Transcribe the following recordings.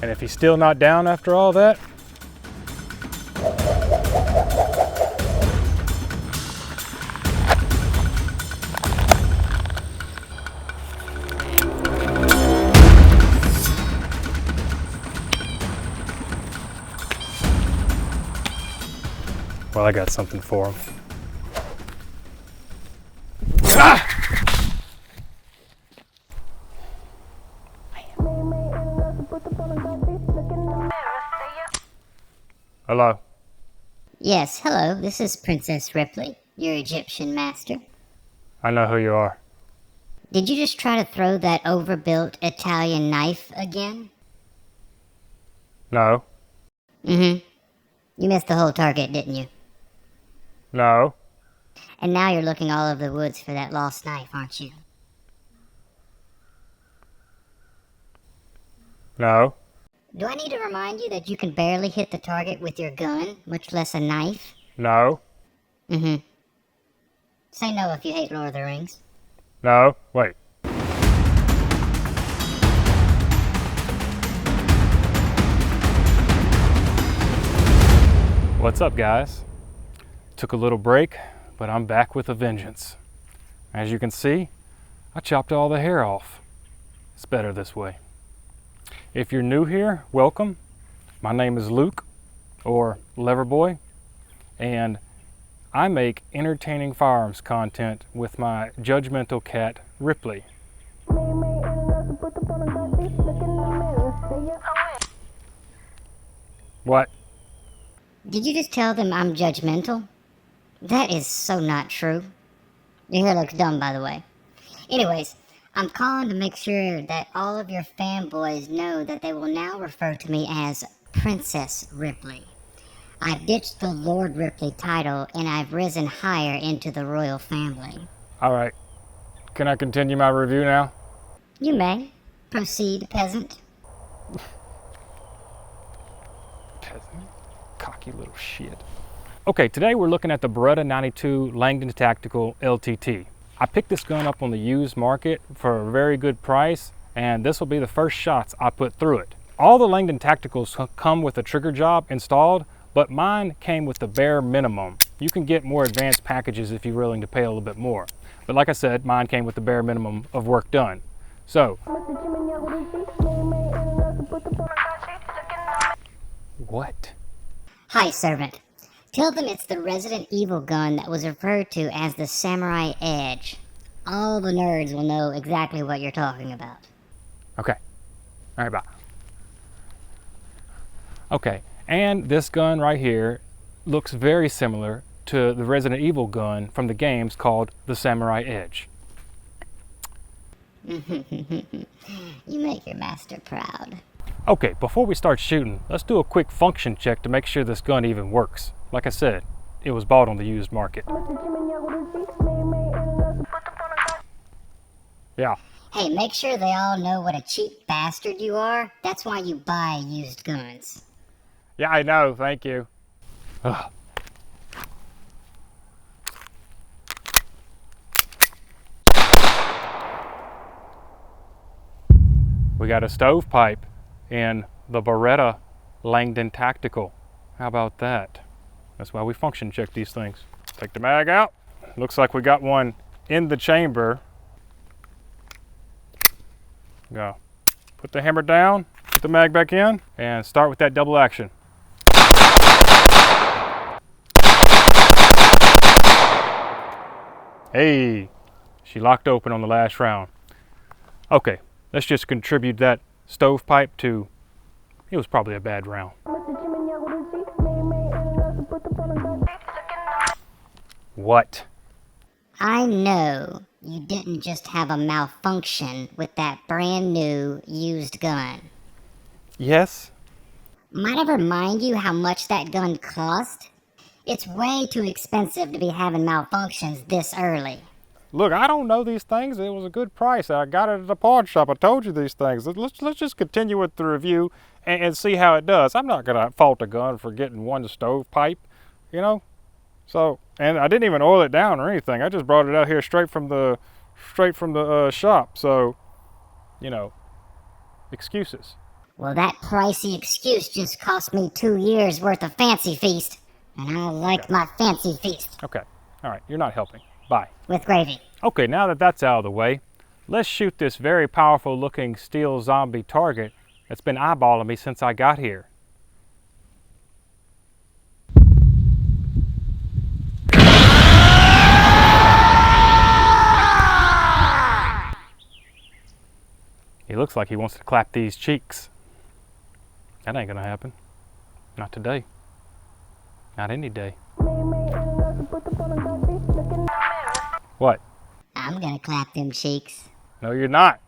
And if he's still not down after all that, well, I got something for him. Ah! Hello. Yes, hello. This is Princess Ripley, your Egyptian master. I know who you are. Did you just try to throw that overbuilt Italian knife again? No. Mm-hmm. You missed the whole target, didn't you? No. And now you're looking all over the woods for that lost knife, aren't you? No. Do I need to remind you that you can barely hit the target with your gun, much less a knife? No. Mm-hmm. Say no if you hate Lord of the Rings. No. Wait. What's up, guys? Took a little break, but I'm back with a vengeance. As you can see, I chopped all the hair off. It's better this way. If you're new here, welcome. My name is Luke, or Leverboy, and I make entertaining firearms content with my judgmental cat, Ripley. What? Did you just tell them I'm judgmental? That is so not true. Your hair looks dumb, by the way. Anyways, I'm calling to make sure that all of your fanboys know that they will now refer to me as Princess Ripley. I've ditched the Lord Ripley title and I've risen higher into the royal family. All right. Can I continue my review now? You may. Proceed, peasant. Peasant. Cocky little shit. Okay, today we're looking at the Beretta 92 Langdon Tactical LTT. I picked this gun up on the used market for a very good price, and this will be the first shots I put through it. All the Langdon Tacticals come with a trigger job installed, but mine came with the bare minimum. You can get more advanced packages if you're willing to pay a little bit more. But like I said, mine came with the bare minimum of work done. So, what? Hi, servant. Tell them it's the Resident Evil gun that was referred to as the Samurai Edge. All the nerds will know exactly what you're talking about. Okay. All right, bye. Okay, and this gun right here looks very similar to the Resident Evil gun from the games called the Samurai Edge. You make your master proud. Okay, before we start shooting, let's do a quick function check to make sure this gun even works. Like I said, it was bought on the used market. Yeah. Hey, make sure they all know what a cheap bastard you are. That's why you buy used guns. Yeah, I know, thank you. Ugh. We got a stovepipe in the Beretta Langdon Tactical. How about that? That's why we function check these things. Take the mag out. Looks like we got one in the chamber. Go. Put the hammer down, put the mag back in, and start with that double action. Hey, she locked open on the last round. Okay, let's just contribute that stovepipe to, it was probably a bad round. What? I know you didn't just have a malfunction with that brand new used gun. Yes? Might I remind you how much that gun cost? It's way too expensive to be having malfunctions this early. Look, I don't know these things. It was a good price. I got it at the pawn shop. I told you these things. Let's just continue with the review and see how it does. I'm not gonna fault a gun for getting one stovepipe, you know. So, and I didn't even oil it down or anything. I just brought it out here straight from the shop. So, you know, excuses. Well, that pricey excuse just cost me 2 years worth of fancy feast. And I like my fancy feast. Okay, all right, you're not helping. Bye. With gravy. Okay, now that that's out of the way, let's shoot this very powerful looking steel zombie target that's been eyeballing me since I got here. He looks like he wants to clap these cheeks. That ain't gonna happen. Not today. Not any day. What? I'm gonna clap them cheeks. No, you're not.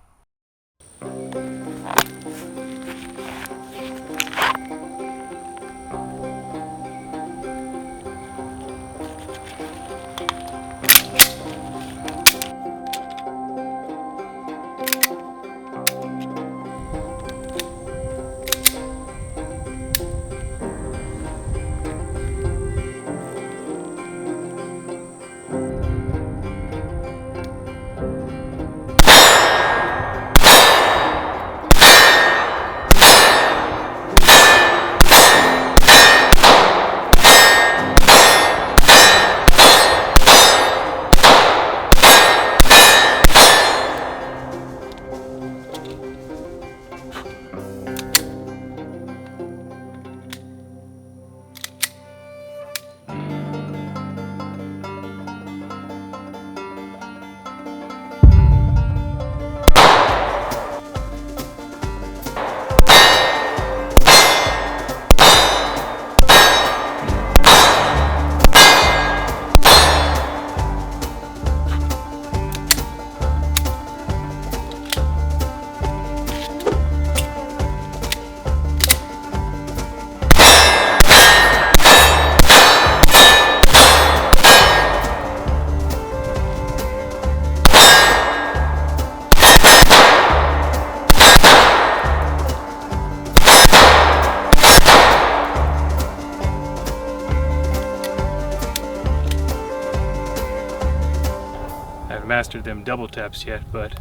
Mastered them double taps yet, but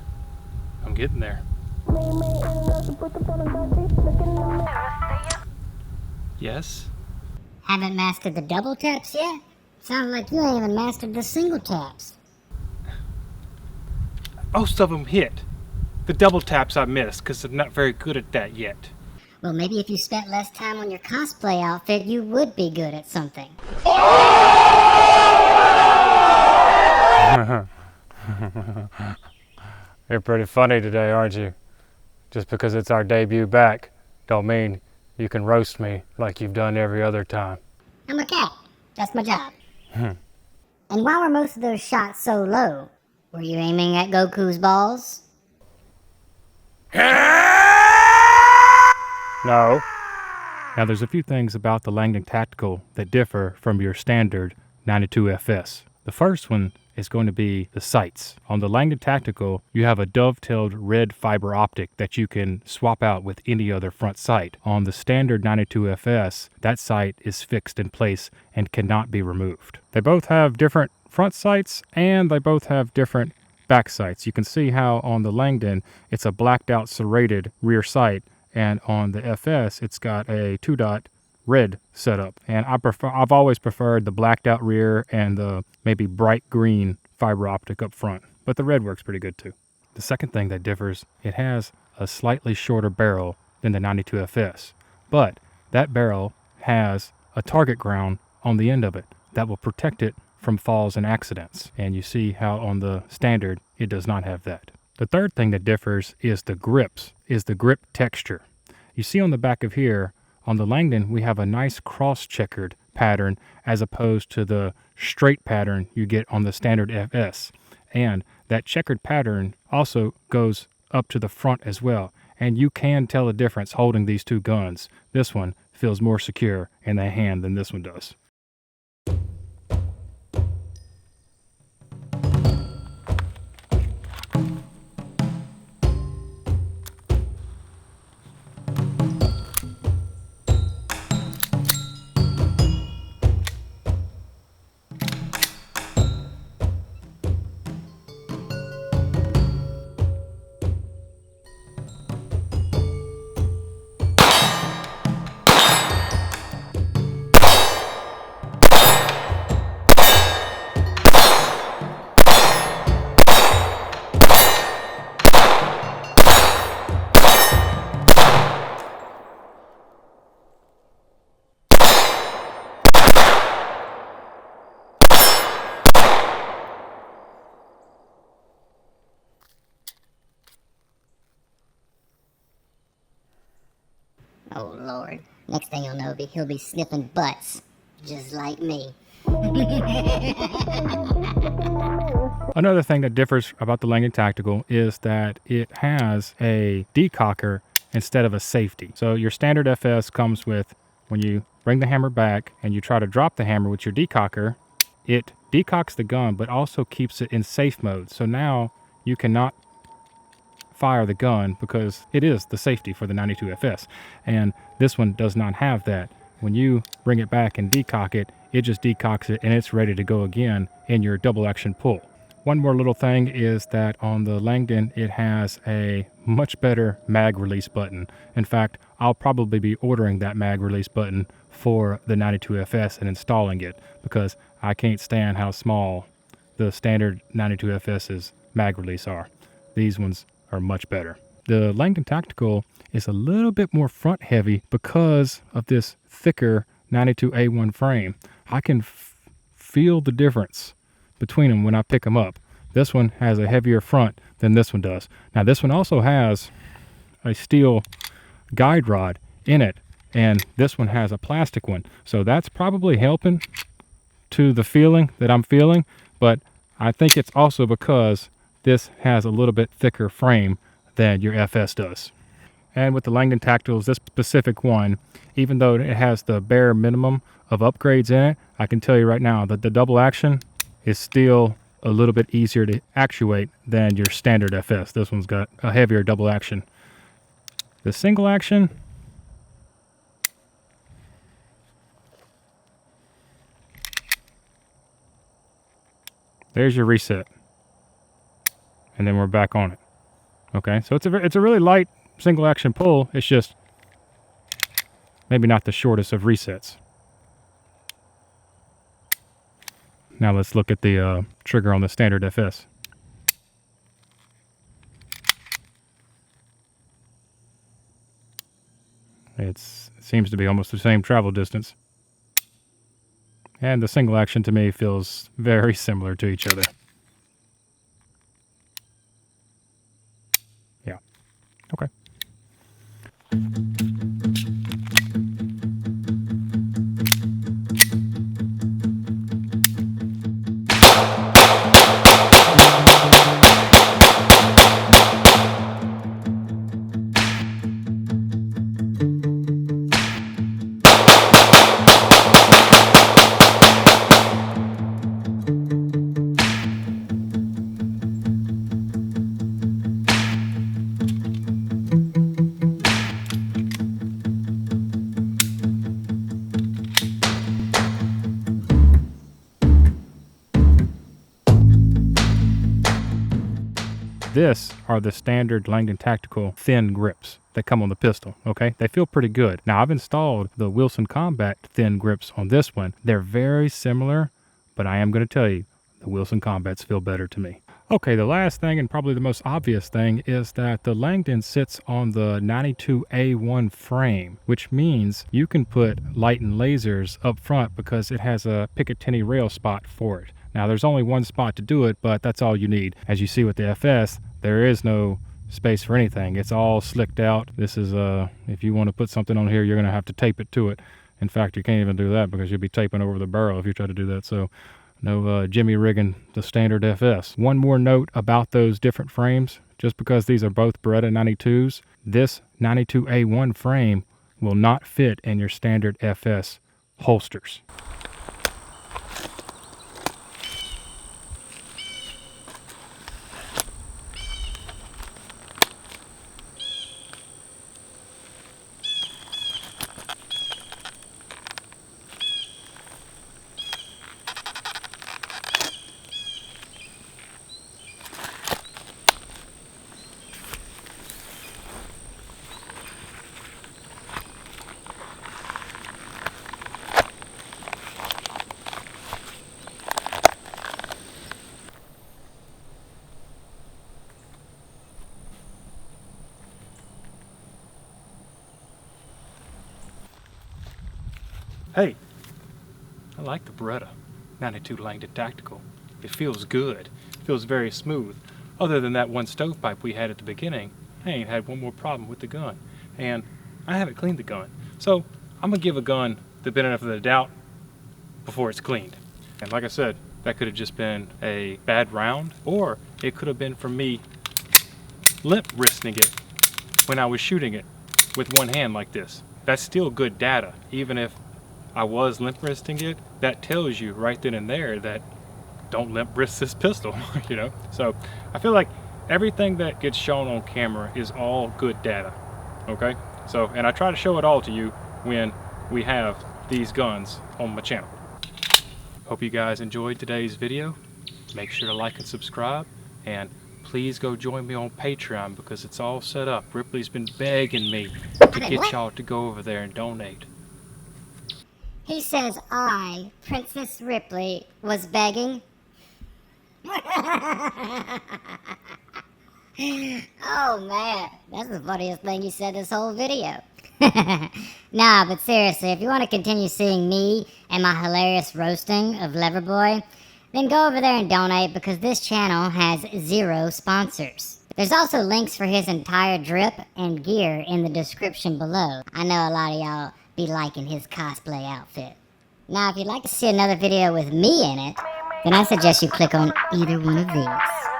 I'm getting there. Yes? Haven't mastered the double taps yet? Sounds like you ain't even mastered the single taps. Most of them hit. The double taps I missed because I'm not very good at that yet. Well, maybe if you spent less time on your cosplay outfit, you would be good at something. You're pretty funny today, aren't you? Just because it's our debut back, don't mean you can roast me like you've done every other time. I'm a cat. That's my job. And why were most of those shots so low? Were you aiming at Goku's balls? No. Now there's a few things about the Langdon Tactical that differ from your standard 92FS. The first one is going to be the sights. On the Langdon Tactical, you have a dovetailed red fiber optic that you can swap out with any other front sight. On the standard 92FS, that sight is fixed in place and cannot be removed. They both have different front sights and they both have different back sights. You can see how on the Langdon, it's a blacked out serrated rear sight, and on the FS, it's got a 2-dot red setup, and I've always preferred the blacked out rear and the maybe bright green fiber optic up front, but the red works pretty good too. The second thing that differs, it has a slightly shorter barrel than the 92FS, but that barrel has a target ground on the end of it that will protect it from falls and accidents, and you see how on the standard it does not have that. The third thing that differs is the grips, is the grip texture. You see on the back of here, on the Langdon, we have a nice cross-checkered pattern as opposed to the straight pattern you get on the standard FS. And that checkered pattern also goes up to the front as well. And you can tell the difference holding these two guns. This one feels more secure in the hand than this one does. Oh, Lord. Next thing you'll know, he'll be sniffing butts. Just like me. Another thing that differs about the Langdon Tactical is that it has a decocker instead of a safety. So your standard FS comes with, when you bring the hammer back and you try to drop the hammer with your decocker, it decocks the gun but also keeps it in safe mode. So now you cannot fire the gun because it is the safety for the 92 FS. And this one does not have that. When you bring it back and decock it, it just decocks it and it's ready to go again in your double action pull. One more little thing is that on the Langdon, it has a much better mag release button. In fact, I'll probably be ordering that mag release button for the 92 FS and installing it because I can't stand how small the standard 92 FS's mag release are. These ones are much better. The Langdon Tactical is a little bit more front heavy because of this thicker 92A1 frame. I can feel the difference between them when I pick them up. This one has a heavier front than this one does. Now this one also has a steel guide rod in it, and this one has a plastic one. So that's probably helping to the feeling that I'm feeling, but I think it's also because this has a little bit thicker frame than your FS does. And with the Langdon Tacticals, this specific one, even though it has the bare minimum of upgrades in it, I can tell you right now that the double action is still a little bit easier to actuate than your standard FS. This one's got a heavier double action. The single action, there's your reset. And then we're back on it. Okay, so it's a really light single action pull. It's just maybe not the shortest of resets. Now let's look at the trigger on the standard FS. It seems to be almost the same travel distance. And the single action to me feels very similar to each other. Yeah. Okay. This are the standard Langdon Tactical thin grips that come on the pistol, okay? They feel pretty good. Now, I've installed the Wilson Combat thin grips on this one. They're very similar, but I am going to tell you, the Wilson Combats feel better to me. Okay, the last thing, and probably the most obvious thing, is that the Langdon sits on the 92A1 frame, which means you can put light and lasers up front because it has a Picatinny rail spot for it. Now, there's only one spot to do it, but that's all you need. As you see with the FS, there is no space for anything. It's all slicked out. This is, if you want to put something on here, you're going to have to tape it to it. In fact, you can't even do that because you'll be taping over the barrel if you try to do that. So, no jimmy rigging the standard FS. One more note about those different frames. Just because these are both Beretta 92s, this 92A1 frame will not fit in your standard FS holsters. Hey, I like the Beretta 92 Langdon Tactical. It feels good. It feels very smooth. Other than that one stovepipe we had at the beginning, I ain't had one more problem with the gun. And I haven't cleaned the gun. So I'm gonna give a gun the benefit of the doubt before it's cleaned. And like I said, that could have just been a bad round, or it could have been from me limp wristing it when I was shooting it with one hand like this. That's still good data. Even if I was limp wristing it, that tells you right then and there that don't limp wrist this pistol, you know? So I feel like everything that gets shown on camera is all good data, okay? So, and I try to show it all to you when we have these guns on my channel. Hope you guys enjoyed today's video. Make sure to like and subscribe, and please go join me on Patreon because it's all set up. Ripley's been begging me to get y'all to go over there and donate. He says I, Princess Ripley, was begging. Oh man, that's the funniest thing you said this whole video. Nah, but seriously, if you want to continue seeing me and my hilarious roasting of Leverboy, then go over there and donate because this channel has 0 sponsors. There's also links for his entire drip and gear in the description below. I know a lot of y'all be liking his cosplay outfit. Now, if you'd like to see another video with me in it, then I suggest you click on either one of these.